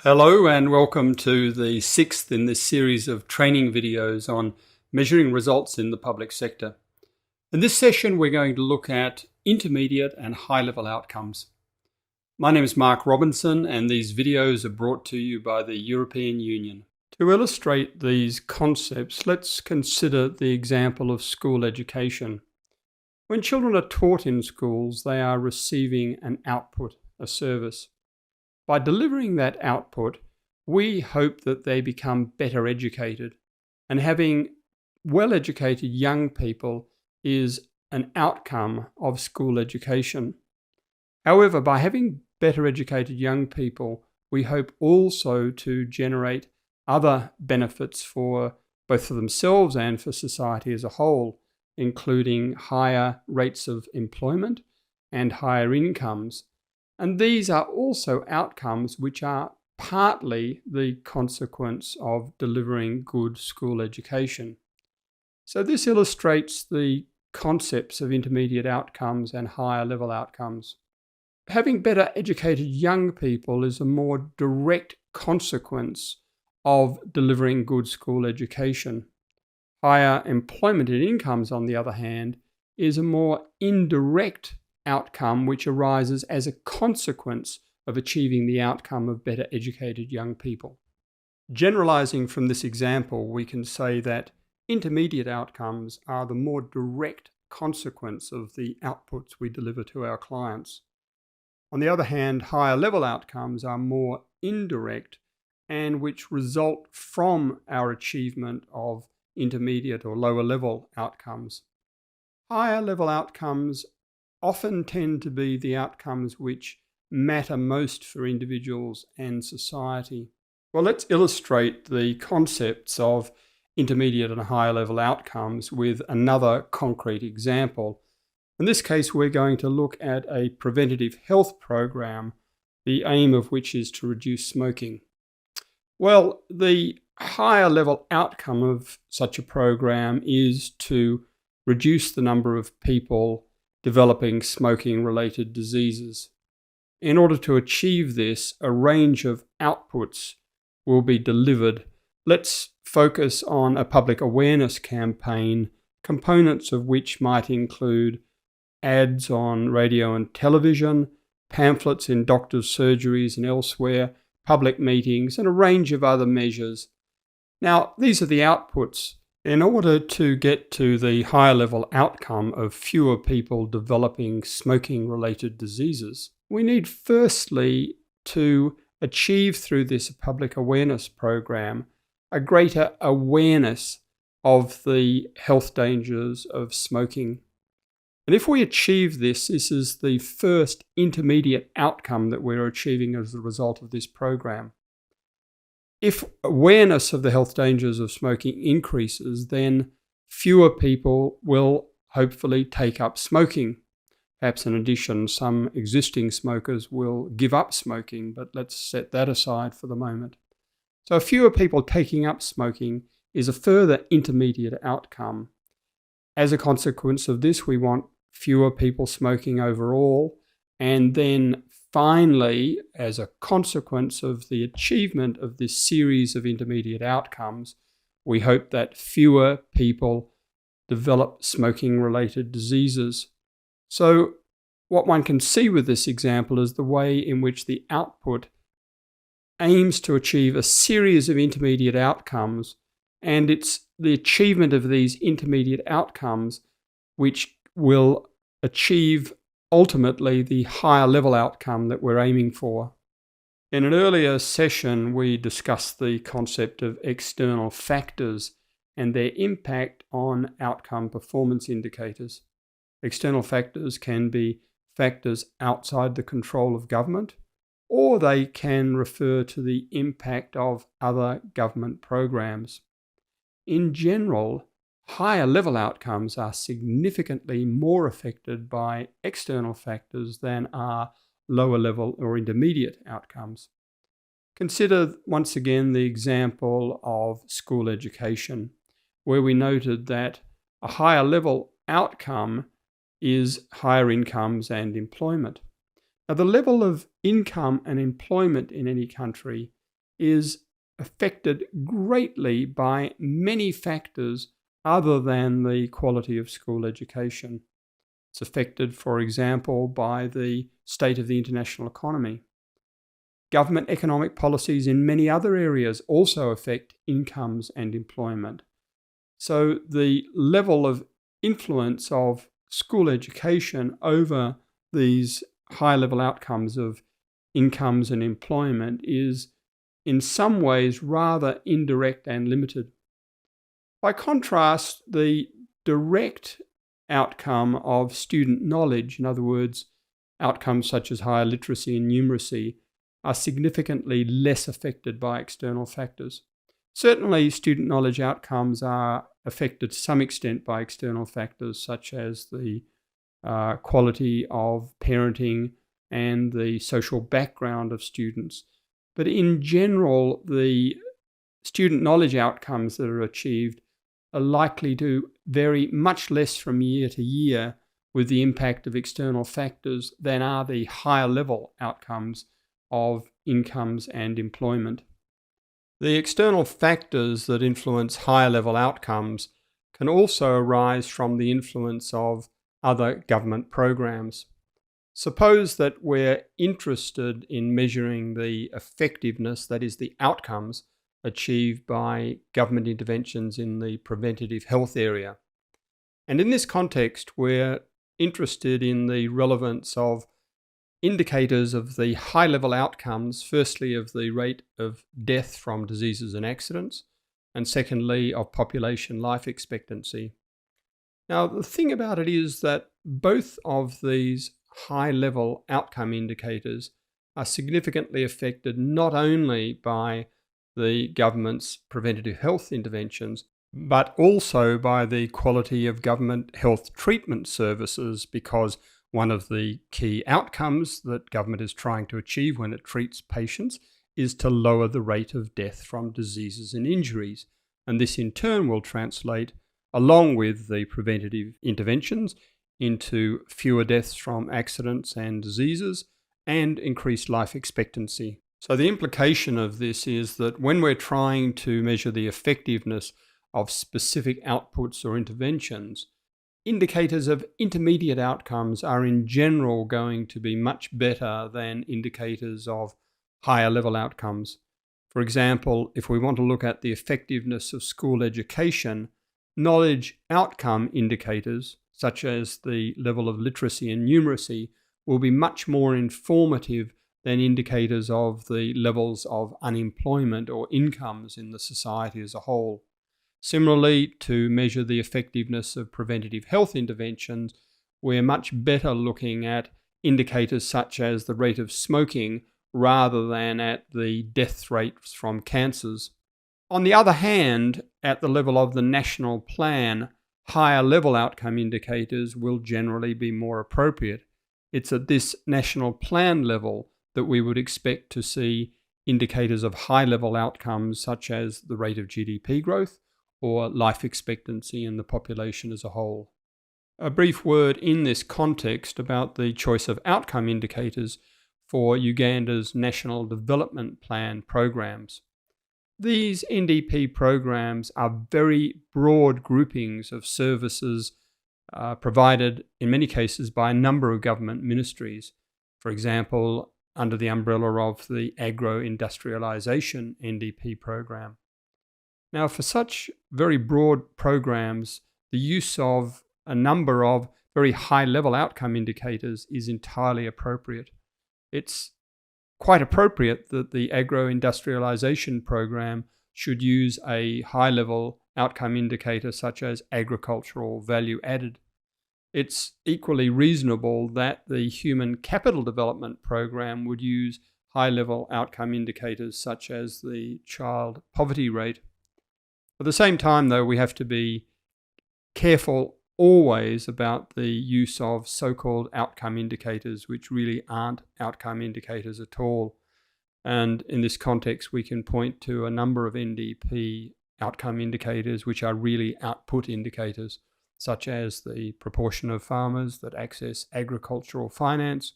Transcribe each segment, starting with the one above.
Hello and welcome to the sixth in this series of training videos on measuring results in the public sector. In this session, we're going to look at intermediate and high-level outcomes. My name is Mark Robinson, and these videos are brought to you by the European Union. To illustrate these concepts, let's consider the example of school education. When children are taught in schools, they are receiving an output, a service. By delivering that output, we hope that they become better educated, and having well-educated young people is an outcome of school education. However, by having better educated young people, we hope also to generate other benefits for both for themselves and for society as a whole, including higher rates of employment and higher incomes. And these are also outcomes which are partly the consequence of delivering good school education. So this illustrates the concepts of intermediate outcomes and higher level outcomes. Having better educated young people is a more direct consequence of delivering good school education. Higher employment and incomes, on the other hand, is a more indirect outcome which arises as a consequence of achieving the outcome of better educated young people. Generalizing from this example, we can say that intermediate outcomes are the more direct consequence of the outputs we deliver to our clients. On the other hand, higher level outcomes are more indirect and which result from our achievement of intermediate or lower level outcomes. Higher level outcomes often tend to be the outcomes which matter most for individuals and society. Well, let's illustrate the concepts of intermediate and higher level outcomes with another concrete example. In this case, we're going to look at a preventative health program, the aim of which is to reduce smoking. Well, the higher level outcome of such a program is to reduce the number of people developing smoking-related diseases. In order to achieve this, a range of outputs will be delivered. Let's focus on a public awareness campaign, components of which might include ads on radio and television, pamphlets in doctors' surgeries and elsewhere, public meetings, and a range of other measures. Now, these are the outputs. In order to get to the higher level outcome of fewer people developing smoking-related diseases, we need firstly to achieve through this public awareness program a greater awareness of the health dangers of smoking. And if we achieve this, this is the first intermediate outcome that we're achieving as a result of this program. If awareness of the health dangers of smoking increases, then fewer people will hopefully take up smoking. Perhaps in addition, some existing smokers will give up smoking, but let's set that aside for the moment. So fewer people taking up smoking is a further intermediate outcome. As a consequence of this, we want fewer people smoking overall, and then finally, as a consequence of the achievement of this series of intermediate outcomes, we hope that fewer people develop smoking-related diseases. So what one can see with this example is the way in which the output aims to achieve a series of intermediate outcomes, and it's the achievement of these intermediate outcomes which will achieve ultimately the higher level outcome that we're aiming for. In an earlier session, we discussed the concept of external factors and their impact on outcome performance indicators. External factors can be factors outside the control of government, or they can refer to the impact of other government programs. In general, higher level outcomes are significantly more affected by external factors than are lower level or intermediate outcomes. Consider once again the example of school education, where we noted that a higher level outcome is higher incomes and employment. Now, the level of income and employment in any country is affected greatly by many factors other than the quality of school education. It's affected, for example, by the state of the international economy. Government economic policies in many other areas also affect incomes and employment. So the level of influence of school education over these high-level outcomes of incomes and employment is in some ways rather indirect and limited. By contrast, the direct outcome of student knowledge, in other words, outcomes such as higher literacy and numeracy, are significantly less affected by external factors. Certainly, student knowledge outcomes are affected to some extent by external factors such as the quality of parenting and the social background of students. But in general, the student knowledge outcomes that are achieved are likely to vary much less from year to year with the impact of external factors than are the higher level outcomes of incomes and employment. The external factors that influence higher level outcomes can also arise from the influence of other government programs. Suppose that we're interested in measuring the effectiveness, that is, the outcomes achieved by government interventions in the preventative health area. And in this context, we're interested in the relevance of indicators of the high-level outcomes, firstly of the rate of death from diseases and accidents, and secondly of population life expectancy. Now, the thing about it is that both of these high-level outcome indicators are significantly affected not only by the government's preventative health interventions, but also by the quality of government health treatment services, because one of the key outcomes that government is trying to achieve when it treats patients is to lower the rate of death from diseases and injuries. And this in turn will translate, along with the preventative interventions, into fewer deaths from accidents and diseases and increased life expectancy. So the implication of this is that when we're trying to measure the effectiveness of specific outputs or interventions, indicators of intermediate outcomes are in general going to be much better than indicators of higher level outcomes. For example, if we want to look at the effectiveness of school education, knowledge outcome indicators, such as the level of literacy and numeracy, will be much more informative than indicators of the levels of unemployment or incomes in the society as a whole. Similarly, to measure the effectiveness of preventative health interventions, we're much better looking at indicators such as the rate of smoking rather than at the death rates from cancers. On the other hand, at the level of the national plan, higher level outcome indicators will generally be more appropriate. It's at this national plan level that we would expect to see indicators of high level outcomes such as the rate of GDP growth or life expectancy in the population as a whole. A brief word in this context about the choice of outcome indicators for Uganda's National Development Plan programs. These NDP programs are very broad groupings of services provided in many cases by a number of government ministries. For example, under the umbrella of the Agro-Industrialisation NDP program. Now, for such very broad programs, the use of a number of very high-level outcome indicators is entirely appropriate. It's quite appropriate that the agro-industrialisation program should use a high-level outcome indicator such as agricultural value added. It's equally reasonable that the human capital development program would use high-level outcome indicators such as the child poverty rate. At the same time, though, we have to be careful always about the use of so-called outcome indicators, which really aren't outcome indicators at all. And in this context, we can point to a number of NDP outcome indicators which are really output indicators, such as the proportion of farmers that access agricultural finance,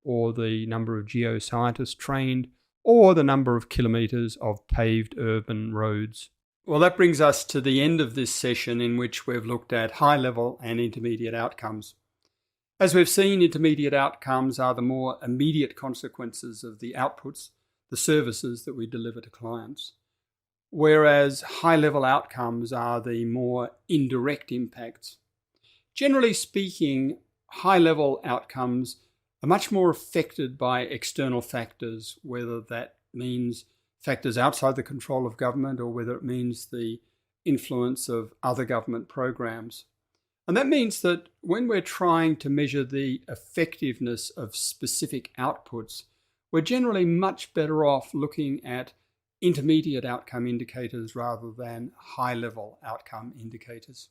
or the number of geoscientists trained, or the number of kilometres of paved urban roads. Well, that brings us to the end of this session in which we've looked at high-level and intermediate outcomes. As we've seen, intermediate outcomes are the more immediate consequences of the outputs, the services that we deliver to clients, whereas high-level outcomes are the more indirect impacts. Generally speaking, high-level outcomes are much more affected by external factors, whether that means factors outside the control of government or whether it means the influence of other government programs. And that means that when we're trying to measure the effectiveness of specific outputs, we're generally much better off looking at intermediate outcome indicators rather than high-level outcome indicators.